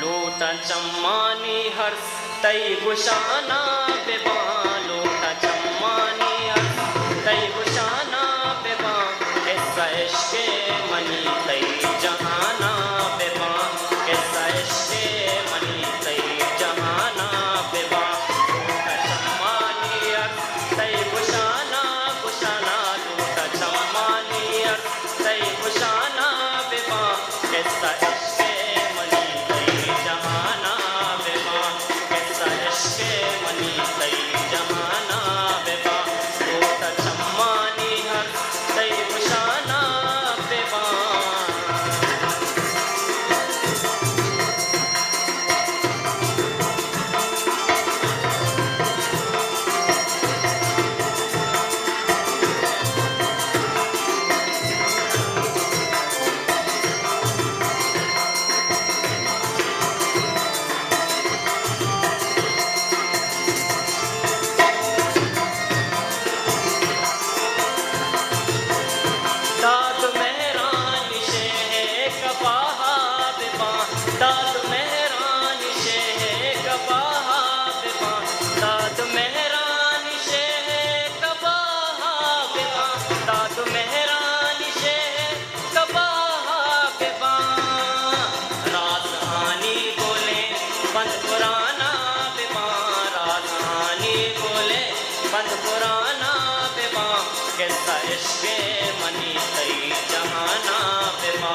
लोटा चम्मानी हर्ष तै गुशाना बेबा लोटा चम्मानी हर्ष तै गुशाना बेबा ऐसा इश्क़े मनी तै जहाना बेबा ऐसा इश्क़े मनी तै जहाना बेबा लोटा चम्मानी हर्ष तै गुशाना गुशाना लोटा चम्मानी हर्ष तै गुशाना बेबा ऐसा इश्क़े मनी तै जहाना बेबा ऐसा इश्क़े मनी तै जहाना बेबा लोटा चम्मानी हर्ष तै गुशाना बेबा दाद मेहरान शेख कबाहा बेबा दाद मेहरान शेख कबाहा बेबा दाद मेहरान शेख कबाहा बेबा दाद मेहरान शेख कबाहा बेबा राजधानी बोले बंद पुराना बेबा राजधानी बोले बंद पुराना बेबा कैसा इश्क़े मनी तै जहाना बेबा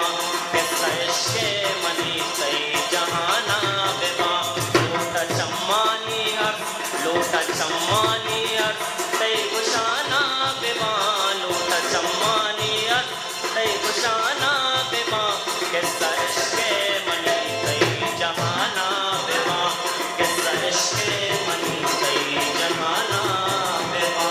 कैसा इश्क़े मनी तै जहाना बेबा लोटा चम्मानी हर्ष लोटा चम्मानी हर्ष तै गुशाना बेबा लोटा चम्मानी हर्ष तै गुशाना बेबा कैसा इश्क़े मनी तै जहाना बेबा कैसा इश्क़े मनी तै जहाना बेबा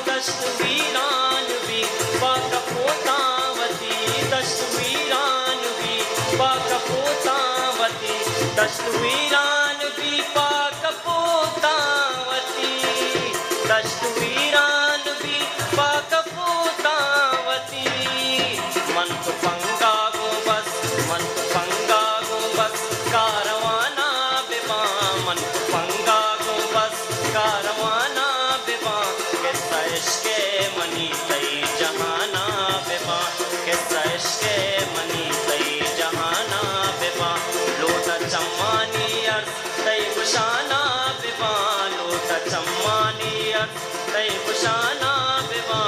दश्त वीरान भी बाकपोतावती दश्त वीरान भी बाकपोतावती दश्त वीरान भी बाकपोतावती दश्त वीरान भी बाकपोतावती मन तो पंगा गो बस मन तो पंगा गो बस कारवाना बेबा मन तो पंगा गो बस कारवाना बेबा कैसा इश्क़े मनी तै जहाना बेबा कैसा इश्क़े मनी तै जहाना बेबा लोटा चम्मानी हर्ष तै गुशाना बेबा लोटा चम्मानी हर्ष तै गुशाना बेबा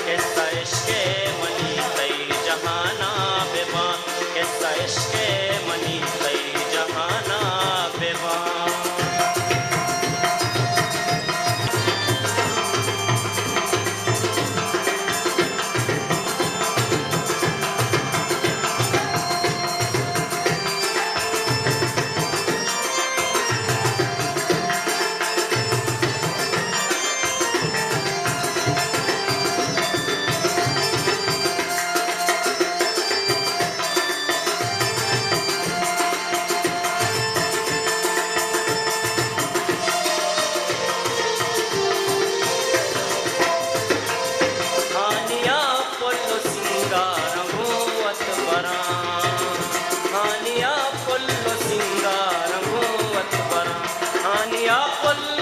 कैसा इश्क़े मनी तै जहाना बेबा कैसा इश्क़े मनी तै जहाना बेबा हानिया पुल्लो सिंगारंगो अतबरा हानिया पुल्लो सिंगारंगो अतबरा हानिया पुल्लो